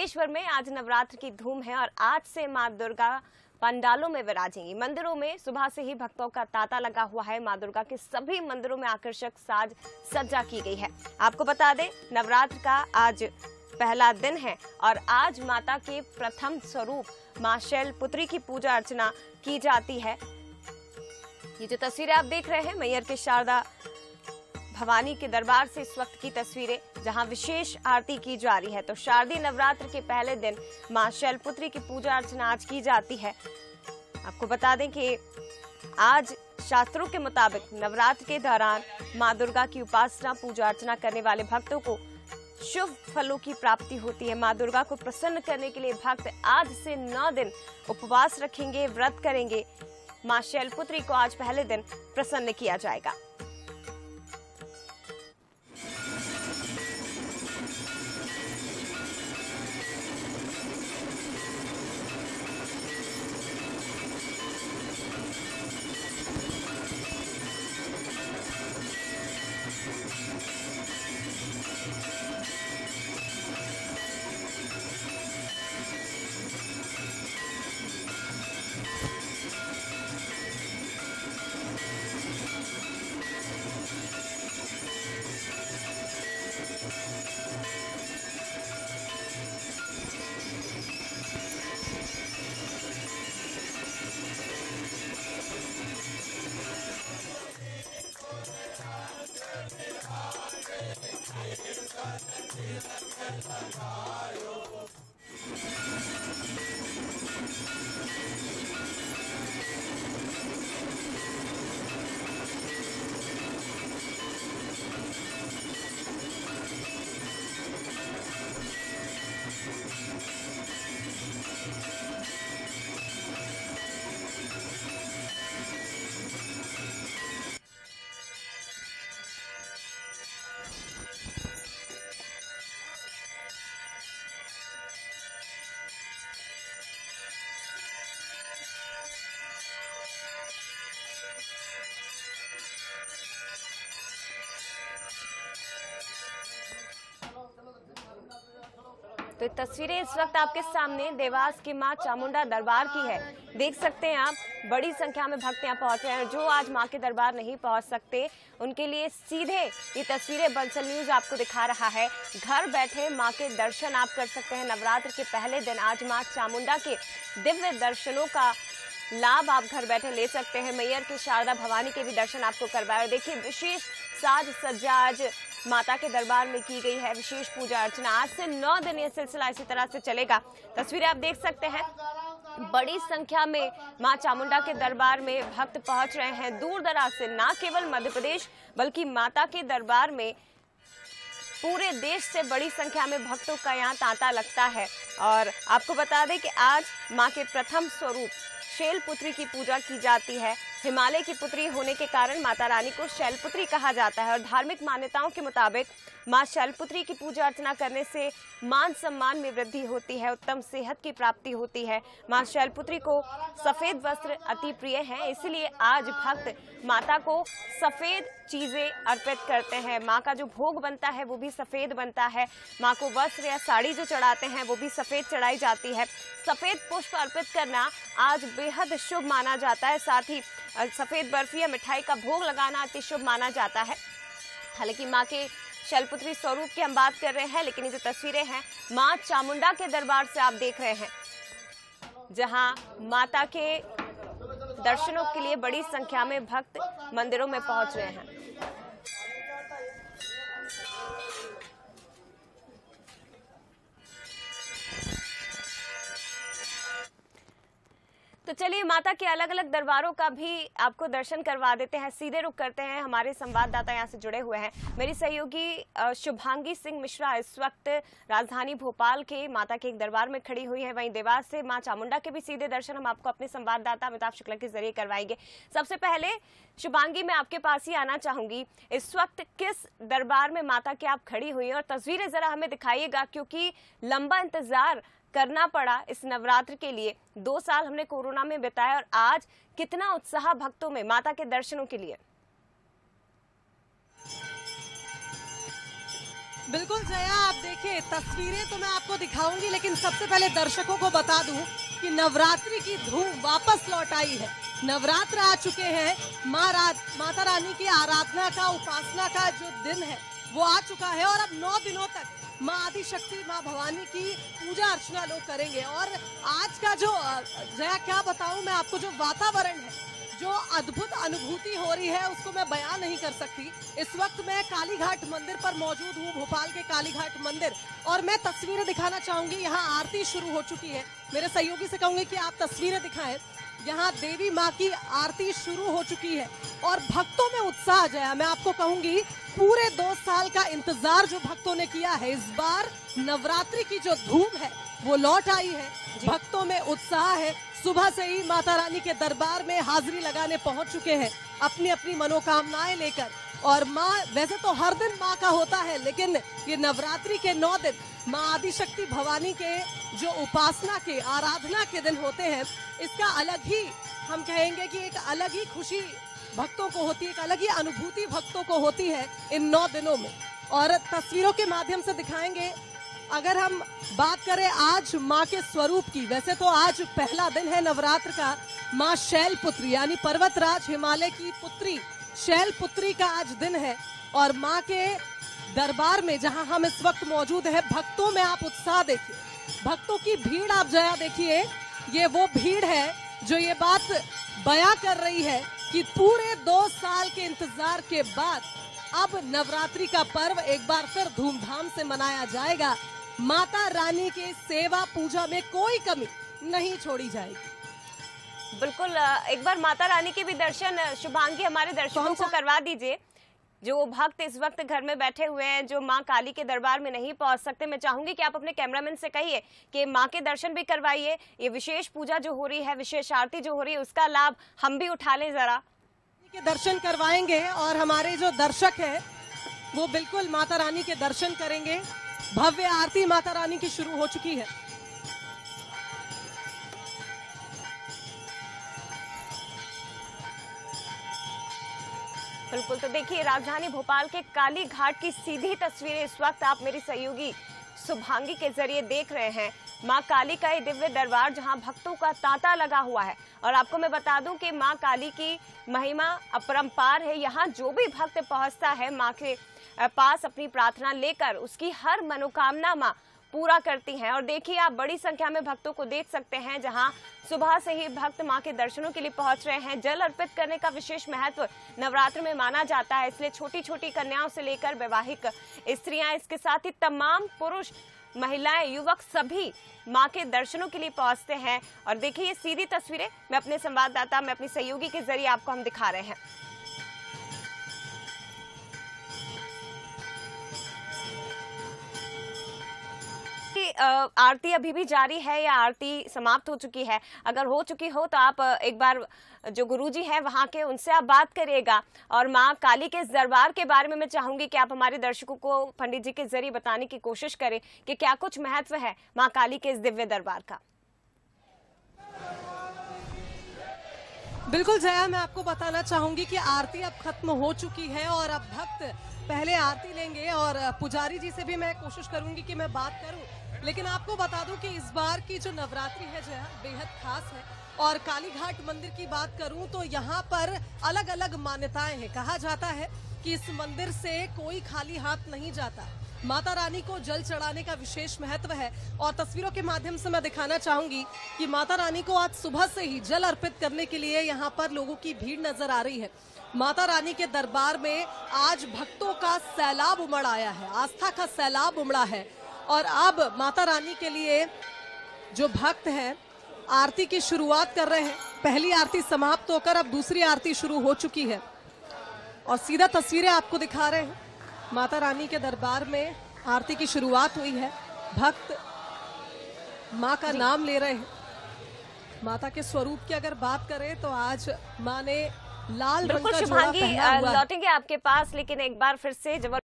बागेश्वर में आज नवरात्र की धूम है और आज से मां दुर्गा पंडालों में विराजेंगी। मंदिरों में सुबह से ही भक्तों का तांता लगा हुआ है। मां दुर्गा के सभी मंदिरों में आकर्षक साज सज्जा की गई है। आपको बता दें, नवरात्र का आज पहला दिन है और आज माता के प्रथम स्वरूप मां शैलपुत्री की पूजा अर्चना की जाती है। ये जो तस्वीरें आप देख रहे हैं, मैहर के शारदा भवानी के दरबार से इस वक्त की तस्वीरें, जहां विशेष आरती की जा रही है। तो शारदीय नवरात्र के पहले दिन मां शैलपुत्री की पूजा अर्चना आज की जाती है। आपको बता दें कि आज शास्त्रों के मुताबिक नवरात्र के दौरान मां दुर्गा की उपासना पूजा अर्चना करने वाले भक्तों को शुभ फलों की प्राप्ति होती है। मां दुर्गा को प्रसन्न करने के लिए भक्त आज से 9 दिन उपवास रखेंगे, व्रत करेंगे। मां शैलपुत्री को आज पहले दिन प्रसन्न किया जाएगा। तो तस्वीरें इस वक्त आपके सामने देवास की मां चामुंडा दरबार की है। देख सकते हैं आप, बड़ी संख्या में भक्त यहाँ पहुंचे हैं। जो आज मां के दरबार नहीं पहुंच सकते, उनके लिए सीधे ये तस्वीरें बंसल न्यूज आपको दिखा रहा है। घर बैठे मां के दर्शन आप कर सकते हैं। नवरात्र के पहले दिन आज मां चामुंडा के दिव्य दर्शनों का लाभ आप घर बैठे ले सकते हैं। मैहर के शारदा भवानी के भी दर्शन आपको करवाए। देखिए, विशेष साज सज्जा आज माता के दरबार में की गई है। विशेष पूजा अर्चना आज से 9 दिन ये सिलसिला इसी तरह से चलेगा। तस्वीरें आप देख सकते हैं, बड़ी संख्या में मां चामुंडा के दरबार में भक्त पहुंच रहे हैं। दूर दराज से, न केवल मध्य प्रदेश बल्कि माता के दरबार में पूरे देश से बड़ी संख्या में भक्तों का यहाँ तांता लगता है। और आपको बता दें कि आज मां के प्रथम स्वरूप शैलपुत्री की पूजा की जाती है। हिमालय की पुत्री होने के कारण माता रानी को शैलपुत्री कहा जाता है और धार्मिक मान्यताओं के मुताबिक मां शैलपुत्री की पूजा अर्चना करने से मान सम्मान में वृद्धि होती है, उत्तम सेहत की प्राप्ति होती है। मां शैलपुत्री को सफेद वस्त्र अति प्रिय हैं, इसलिए आज भक्त माता को सफेद चीजें अर्पित करते हैं। मां का जो भोग बनता है वो भी सफेद बनता है। मां को वस्त्र या साड़ी जो चढ़ाते हैं वो भी सफेद चढ़ाई जाती है। सफेद पुष्प अर्पित करना आज बेहद शुभ माना जाता है। साथ ही सफेद बर्फी या मिठाई का भोग लगाना अति शुभ माना जाता है। हालांकि मां के शैलपुत्री स्वरूप की हम बात कर रहे हैं, लेकिन ये जो तस्वीरें हैं मां चामुंडा के दरबार से आप देख रहे हैं, जहां माता के दर्शनों के लिए बड़ी संख्या में भक्त मंदिरों में पहुंच रहे हैं। तो चलिए माता के अलग अलग दरबारों का भी आपको दर्शन करवा देते हैं। सीधे रुख करते हैं, हमारे संवाददाता यहाँ से जुड़े हुए हैं। मेरी सहयोगी शुभांगी सिंह मिश्रा इस वक्त राजधानी भोपाल के माता के एक दरबार में खड़ी हुई है। वहीं देवास से मां चामुंडा के भी सीधे दर्शन हम आपको अपने संवाददाता अमिताभ शुक्ला के जरिए करवाएंगे। सबसे पहले शुभांगी, मैं आपके पास ही आना चाहूंगी। इस वक्त किस दरबार में माता के आप खड़ी हुई हैं और तस्वीरें जरा हमें दिखाइएगा, क्योंकि लंबा इंतजार करना पड़ा इस नवरात्र के लिए। 2 साल हमने कोरोना में बिताया और आज कितना उत्साह भक्तों में माता के दर्शनों के लिए। बिल्कुल जया, आप देखिए तस्वीरें तो मैं आपको दिखाऊंगी, लेकिन सबसे पहले दर्शकों को बता दूं कि नवरात्रि की धूम वापस लौट आई है। नवरात्र आ चुके हैं, माता रानी की आराधना का, उपासना का जो दिन है वो आ चुका है और अब 9 दिनों तक माँ आदिशक्ति, माँ भवानी की पूजा अर्चना लोग करेंगे। और आज का जो जया क्या बताऊं मैं आपको, जो वातावरण है, जो अद्भुत अनुभूति हो रही है उसको मैं बयान नहीं कर सकती। इस वक्त मैं कालीघाट मंदिर पर मौजूद हूँ, भोपाल के कालीघाट मंदिर, और मैं तस्वीरें दिखाना चाहूंगी। यहाँ आरती शुरू हो चुकी है। मेरे सहयोगी से कहूंगी कि आप तस्वीरें दिखाएं। यहाँ देवी माँ की आरती शुरू हो चुकी है और भक्तों में उत्साह जया, मैं आपको कहूंगी पूरे 2 साल का इंतजार जो भक्तों ने किया है, इस बार नवरात्रि की जो धूम है वो लौट आई है। भक्तों में उत्साह है। सुबह से ही माता रानी के दरबार में हाजिरी लगाने पहुंच चुके हैं अपनी अपनी मनोकामनाएं लेकर। और माँ, वैसे तो हर दिन माँ का होता है, लेकिन ये नवरात्रि के 9 दिन माँ आदिशक्ति भवानी के जो उपासना के, आराधना के दिन होते हैं, इसका अलग ही, हम कहेंगे कि एक अलग ही खुशी भक्तों को होती है, एक अलग ही अनुभूति भक्तों को होती है इन 9 दिनों में। और तस्वीरों के माध्यम से दिखाएंगे। अगर हम बात करें आज माँ के स्वरूप की, वैसे तो आज पहला दिन है नवरात्र का। माँ शैलपुत्री यानी पर्वतराज हिमालय की पुत्री शैलपुत्री का आज दिन है और माँ के दरबार में जहां हम इस वक्त मौजूद है, भक्तों में आप उत्साह देखिए, भक्तों की भीड़ आप जया देखिए। ये वो भीड़ है जो ये बात बयां कर रही है कि पूरे 2 साल के इंतजार के बाद अब नवरात्रि का पर्व एक बार फिर धूमधाम से मनाया जाएगा। माता रानी के सेवा पूजा में कोई कमी नहीं छोड़ी जाएगी। बिल्कुल, एक बार माता रानी के भी दर्शन शुभांगी हमारे दर्शकों को करवा दीजिए। जो भक्त इस वक्त घर में बैठे हुए हैं, जो माँ काली के दरबार में नहीं पहुंच सकते, मैं चाहूंगी कि आप अपने कैमरामैन से कहिए कि माँ के दर्शन भी करवाइए। ये विशेष पूजा जो हो रही है, विशेष आरती जो हो रही है, उसका लाभ हम भी उठा लें जरा। के दर्शन करवाएंगे और हमारे जो दर्शक हैं वो बिल्कुल माता रानी के दर्शन करेंगे। भव्य आरती माता रानी की शुरू हो चुकी है। बिल्कुल, तो देखिए राजधानी भोपाल के काली घाट की सीधी तस्वीरें इस वक्त आप मेरी सहयोगी शुभांगी के जरिए देख रहे हैं। माँ काली का ये दिव्य दरबार जहां भक्तों का तांता लगा हुआ है। और आपको मैं बता दूं कि माँ काली की महिमा अपरंपार है। यहाँ जो भी भक्त पहुंचता है माँ के पास अपनी प्रार्थना लेकर, उसकी हर मनोकामना माँ पूरा करती हैं। और देखिए आप बड़ी संख्या में भक्तों को देख सकते हैं, जहां सुबह से ही भक्त मां के दर्शनों के लिए पहुंच रहे हैं। जल अर्पित करने का विशेष महत्व नवरात्र में माना जाता है, इसलिए छोटी छोटी कन्याओं से लेकर वैवाहिक स्त्रियां, इसके साथ ही तमाम पुरुष, महिलाएं, युवक सभी मां के दर्शनों के लिए पहुंचते हैं। और देखिए ये सीधी तस्वीरें मैं अपने संवाददाता, मैं अपनी सहयोगी के जरिए आपको हम दिखा रहे हैं। आरती अभी भी जारी है या आरती समाप्त हो चुकी है? अगर हो चुकी हो तो आप एक बार जो गुरुजी हैं वहां के, उनसे आप बात करिएगा। और माँ काली के इस दरबार के बारे में मैं चाहूंगी कि आप हमारे दर्शकों को पंडित जी के जरिए बताने की कोशिश करें कि क्या कुछ महत्व है माँ काली के इस दिव्य दरबार का। बिल्कुल जया, मैं आपको बताना चाहूंगी कि आरती अब खत्म हो चुकी है और अब भक्त पहले आरती लेंगे और पुजारी जी से भी मैं कोशिश करूंगी कि मैं बात करूं। लेकिन आपको बता दूं कि इस बार की जो नवरात्रि है जया बेहद खास है। और कालीघाट मंदिर की बात करूं तो यहाँ पर अलग अलग मान्यताएं हैं। कहा जाता है कि इस मंदिर से कोई खाली हाथ नहीं जाता। माता रानी को जल चढ़ाने का विशेष महत्व है। और तस्वीरों के माध्यम से मैं दिखाना चाहूंगी कि माता रानी को आज सुबह से ही जल अर्पित करने के लिए यहाँ पर लोगों की भीड़ नजर आ रही है। माता रानी के दरबार में आज भक्तों का सैलाब उमड़ आया है, आस्था का सैलाब उमड़ा है। और अब माता रानी के लिए जो भक्त हैं आरती की शुरुआत कर रहे हैं। पहली आरती समाप्त होकर अब दूसरी आरती शुरू हो चुकी है और सीधा तस्वीरें आपको दिखा रहे हैं। माता रानी के दरबार में आरती की शुरुआत हुई है। भक्त माँ का नाम ले रहे हैं। माता के स्वरूप की अगर बात करें तो आज माँ ने लाल रंग का जोड़ा पहना हुआ है। लौटेंगे आपके पास, लेकिन एक बार फिर से जब